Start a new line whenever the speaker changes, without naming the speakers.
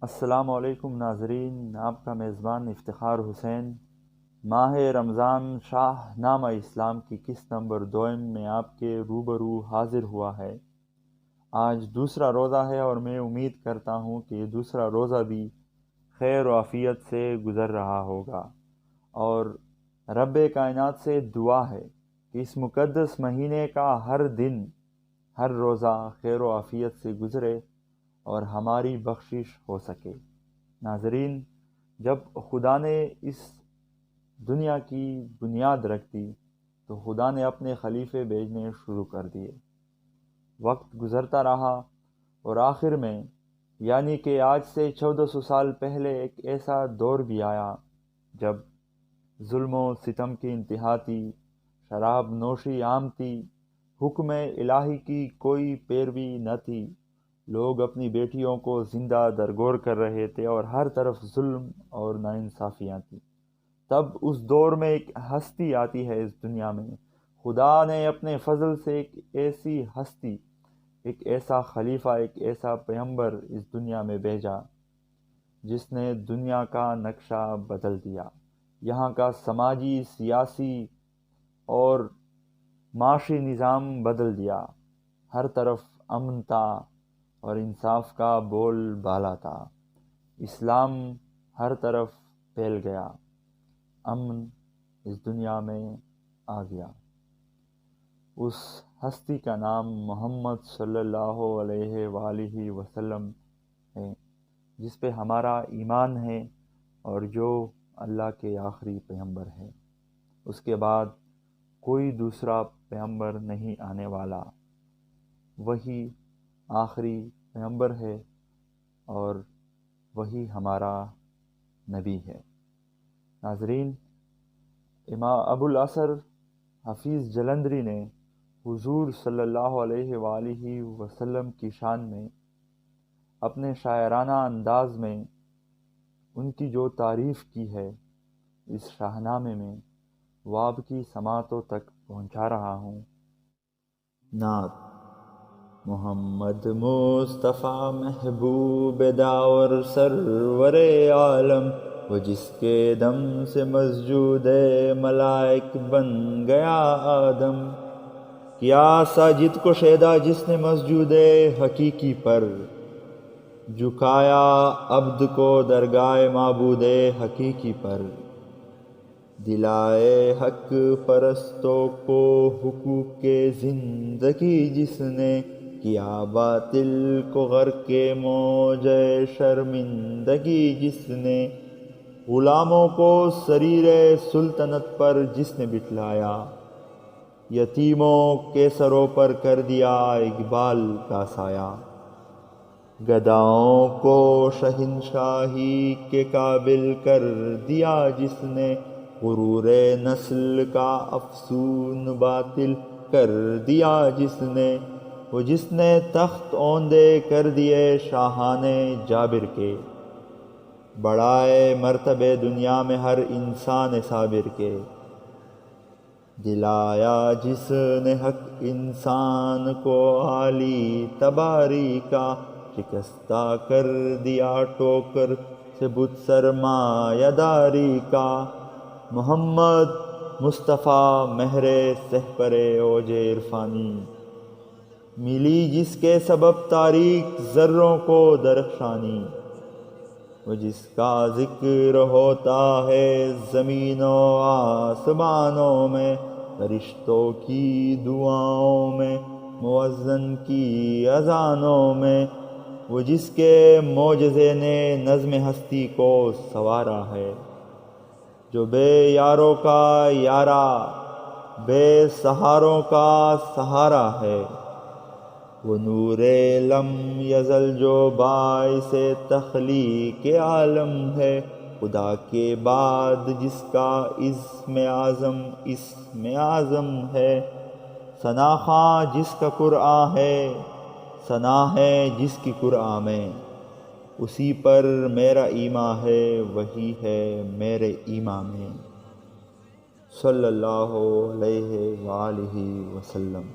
السلام علیکم ناظرین، آپ کا میزبان افتخار حسین ماہ رمضان شاہ نامہ اسلام کی قسط نمبر 2 میں آپ کے روبرو حاضر ہوا ہے۔ آج دوسرا روزہ ہے اور میں امید کرتا ہوں کہ یہ دوسرا روزہ بھی خیر و عافیت سے گزر رہا ہوگا، اور رب کائنات سے دعا ہے کہ اس مقدس مہینے کا ہر دن، ہر روزہ خیر و عافیت سے گزرے اور ہماری بخشش ہو سکے۔ ناظرین، جب خدا نے اس دنیا کی بنیاد رکھ دی تو خدا نے اپنے خلیفے بھیجنے شروع کر دیے۔ وقت گزرتا رہا اور آخر میں یعنی کہ آج سے 1400 سال پہلے ایک ایسا دور بھی آیا جب ظلم و ستم کی انتہا تھی، شراب نوشی عام تھی، حکم الہی کی کوئی پیروی نہ تھی، لوگ اپنی بیٹیوں کو زندہ درگور کر رہے تھے اور ہر طرف ظلم اور ناانصافیاں تھیں۔ تب اس دور میں ایک ہستی آتی ہے اس دنیا میں۔ خدا نے اپنے فضل سے ایک ایسی ہستی، ایک ایسا خلیفہ، ایک ایسا پیغمبر اس دنیا میں بھیجا جس نے دنیا کا نقشہ بدل دیا، یہاں کا سماجی، سیاسی اور معاشی نظام بدل دیا۔ ہر طرف امن تھا اور انصاف کا بول بالا تھا۔ اسلام ہر طرف پھیل گیا، امن اس دنیا میں آ گیا۔ اس ہستی کا نام محمد صلی اللہ علیہ وآلہ وسلم ہے، جس پہ ہمارا ایمان ہے اور جو اللہ کے آخری پیغمبر ہے۔ اس کے بعد کوئی دوسرا پیغمبر نہیں آنے والا، وہی آخری پیغمبر ہے اور وہی ہمارا نبی ہے۔ ناظرین، امام ابو الاثر حفیظ جلندری نے حضور صلی اللہ علیہ وآلہ وسلم کی شان میں اپنے شاعرانہ انداز میں ان کی جو تعریف کی ہے، اس شاہنامے میں وہ آپ کی سماعتوں تک پہنچا رہا ہوں۔ نعت: محمد مصطفیٰ محبوب داور سرور عالم، وہ جس کے دم سے مسجود ملائک بن گیا آدم، کیا ساجد کو شیدا جس نے مسجود حقیقی پر، جھکایا عبد کو درگاہ معبود حقیقی پر، دلائے حق پرستوں کو حقوق زندگی جس نے، کیا باطل کو غرق موج شرمندگی جس نے، غلاموں کو سریر سلطنت پر جس نے بٹھلایا، یتیموں کے سروں پر کر دیا اقبال کا سایہ، گداؤں کو شہنشاہی کے قابل کر دیا جس نے، غرور نسل کا افسون باطل کر دیا جس نے، وہ جس نے تخت اوندے کر دیے شاہان جابر کے، بڑھائے مرتبے دنیا میں ہر انسان صابر کے، دلایا جس نے حق انسان کو عالی تباری کا، شکستہ کر دیا ٹوکر سے بت سرمایہ داری کا، محمد مصطفیٰ مہر سحپر اوج عرفانی، ملی جس کے سبب تاریک ذروں کو درخشانی، وہ جس کا ذکر ہوتا ہے زمین و آسمانوں میں، فرشتوں کی دعاؤں میں، مؤذن کی اذانوں میں، وہ جس کے معجزے نے نظم ہستی کو سنوارا ہے، جو بے یاروں کا یارا، بے سہاروں کا سہارا ہے، وہ نور لم یزل جو باعث تخلیق عالم ہے، خدا کے بعد جس کا اسم اعظم ہے، ثنا خواں جس کا قرآن ہے، ثنا ہے جس کی قرآن میں، اسی پر میرا ایمان ہے، وہی ہے میرے ایمان میں، صلی اللہ علیہ وآلہ وسلم۔